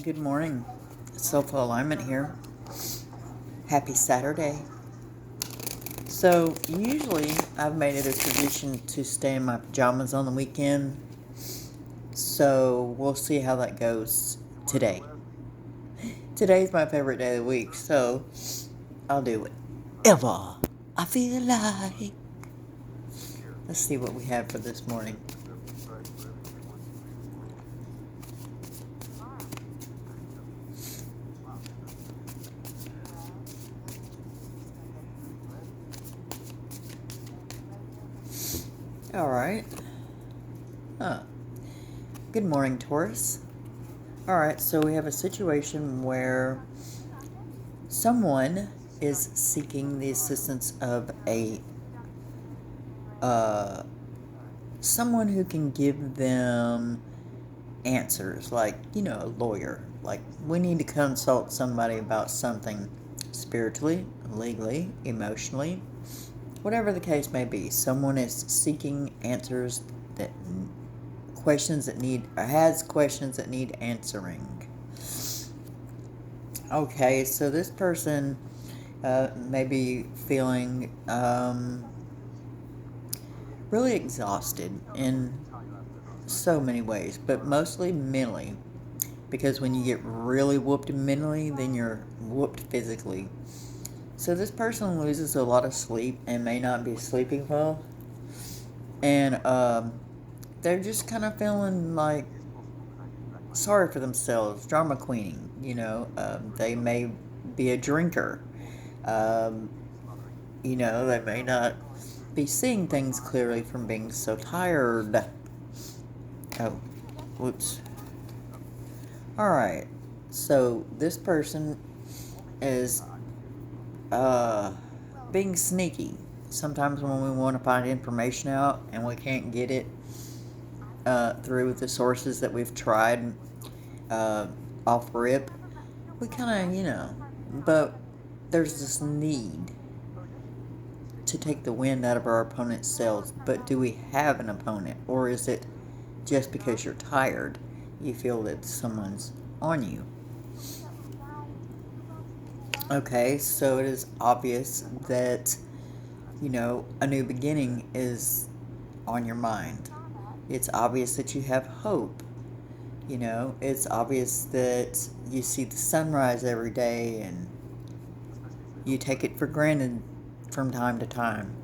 Good morning. Soulful Alignment here. Happy Saturday. So, usually I've made it a tradition to stay in my pajamas on the weekend. So, we'll see how that goes today. Today's my favorite day of the week, so I'll do whatever I feel like. Let's see what we have for this morning. All right. Huh. Good morning, Taurus. All right, so we have a situation where someone is seeking the assistance of a uh, someone who can give them answers, like, a lawyer. Like, we need to consult somebody about something spiritually, legally, emotionally, whatever the case may be. Someone is seeking answers that questions that need, or has questions that need answering. Okay, so this person may be feeling really exhausted in so many ways, but mostly mentally. Because when you get really whooped mentally, then you're whooped physically. So this person loses a lot of sleep and may not be sleeping well. And they're just kind of feeling like sorry for themselves, drama queening. They may be a drinker. Um, they may not be seeing things clearly from being so tired. Oh, whoops. Alright, so this person is uh, being sneaky. Sometimes when we want to find information out and we can't get it through the sources that we've tried uh, off rip, we kind of, but there's this need to take the wind out of our opponent's sails. But do we have an opponent? Or is it just because you're tired, you feel that someone's on you? Okay, so it is obvious that, a new beginning is on your mind. It's obvious that you have hope. It's obvious that you see the sunrise every day and you take it for granted from time to time.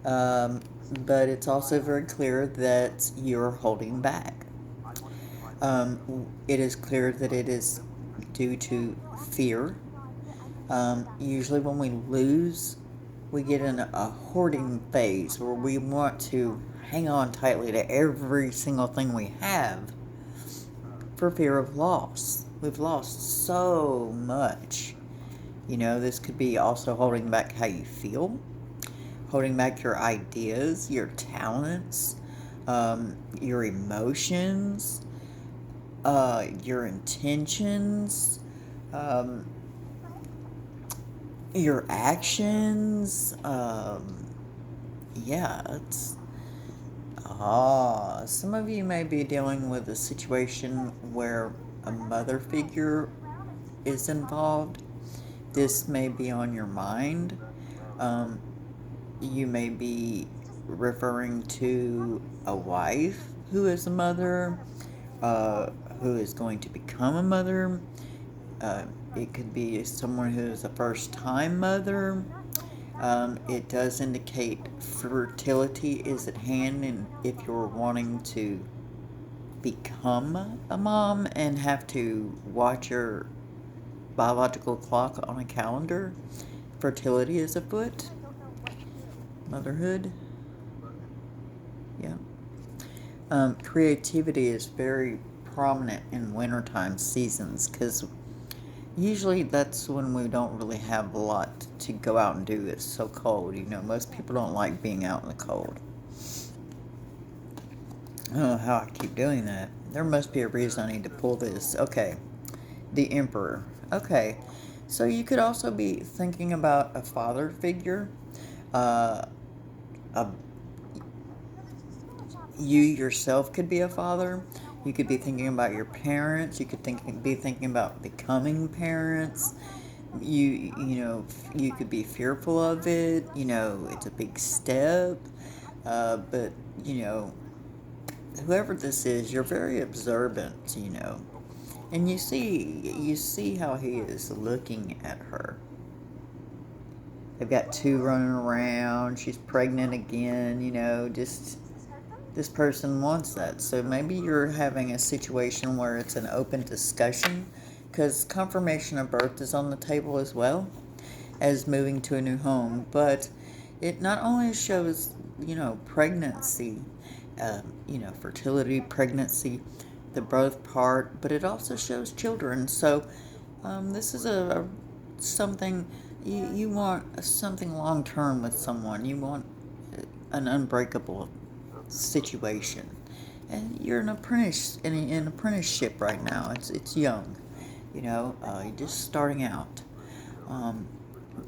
Um, but it's also very clear that you're holding back. It is clear that it is due to fear. Usually, when we lose, we get in a hoarding phase where we want to hang on tightly to every single thing we have for fear of loss. We've lost so much. This could be also holding back how you feel, holding back your ideas, your talents, your emotions, your intentions, um, your actions. Yeah, it's. Some of you may be dealing with a situation where a mother figure is involved. This may be on your mind. Um, you may be referring to a wife who is a mother, uh, who is going to become a mother. Uh, it could be someone who is a first time mother. It does indicate fertility is at hand, and if you're wanting to become a mom and have to watch your biological clock on a calendar, fertility is afoot. Motherhood, yeah. Creativity is very prominent in wintertime seasons because usually that's when we don't really have a lot to go out and do. It's so cold. Most people don't like being out in the cold. I don't know how I keep doing that. There must be a reason I need to pull this. Okay. The Emperor. Okay. So you could also be thinking about a father figure. Uh, a, you yourself could be a father. You could be thinking about your parents. You could be thinking about becoming parents. You could be fearful of it. It's a big step. But whoever this is, you're very observant. And you see how he is looking at her. They've got two running around. She's pregnant again. Just this person wants that. So maybe you're having a situation where it's an open discussion, because confirmation of birth is on the table as well as moving to a new home. But it not only shows, pregnancy, fertility, pregnancy, the birth part, but it also shows children. So this is a something you want, something long term with someone. You want an unbreakable situation, and you're an apprentice in an apprenticeship right now. It's young, you're just starting out,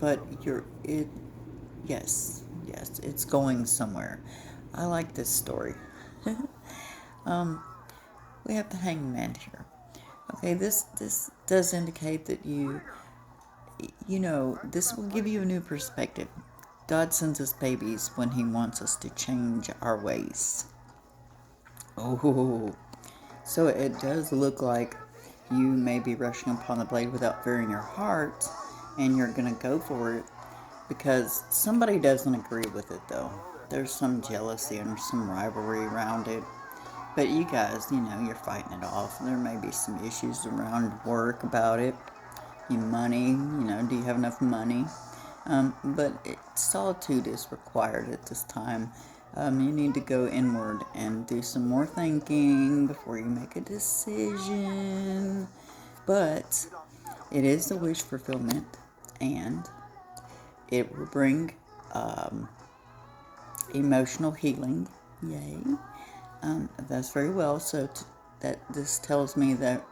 but yes, it's going somewhere. I like this story. We have the hangman here. Okay, this does indicate that this will give you a new perspective. God sends us babies when He wants us to change our ways. Oh, so it does look like you may be rushing upon the blade without fearing your heart, and you're going to go for it because somebody doesn't agree with it, though. There's some jealousy and some rivalry around it. But you guys, you're fighting it off. There may be some issues around work about it. Your money, do you have enough money? But solitude is required at this time. You need to go inward and do some more thinking before you make a decision. But it is a wish fulfillment, and it will bring emotional healing. Yay. That's very well. So that this tells me that,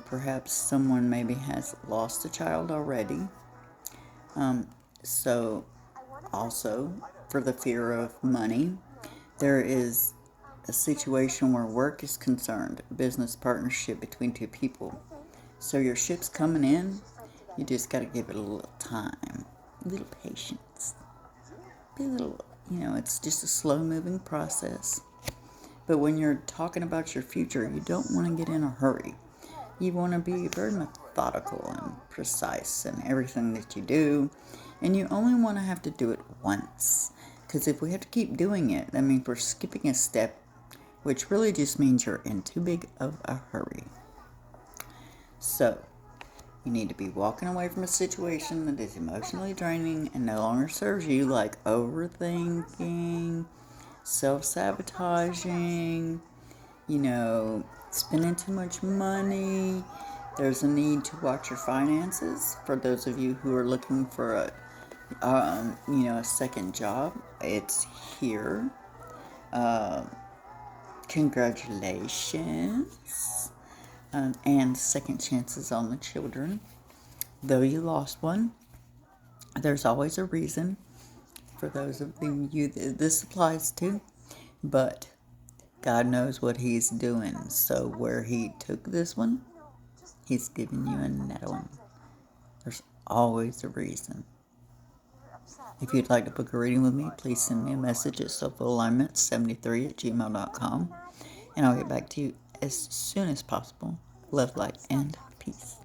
perhaps someone maybe has lost a child already. So also for the fear of money, there is a situation where work is concerned, business partnership between two people. So your ship's coming in, you just got to give it a little time, a little patience, be a little, it's just a slow moving process. But when you're talking about your future, you don't want to get in a hurry. You want to be very methodical and precise in everything that you do. And you only want to have to do it once. Because if we have to keep doing it, that means we're skipping a step, which really just means you're in too big of a hurry. So, you need to be walking away from a situation that is emotionally draining and no longer serves you, like overthinking, self-sabotaging, spending too much money. There's a need to watch your finances. For those of you who are looking for a second job, it's here. Congratulations. And second chances on the children. Though you lost one, there's always a reason. For those of you this applies to, but God knows what He's doing. So where He took this one, He's giving you another one. There's always a reason. If you'd like to book a reading with me, please send me a message at soulfulalignment73@gmail.com, and I'll get back to you as soon as possible. Love, light, and peace.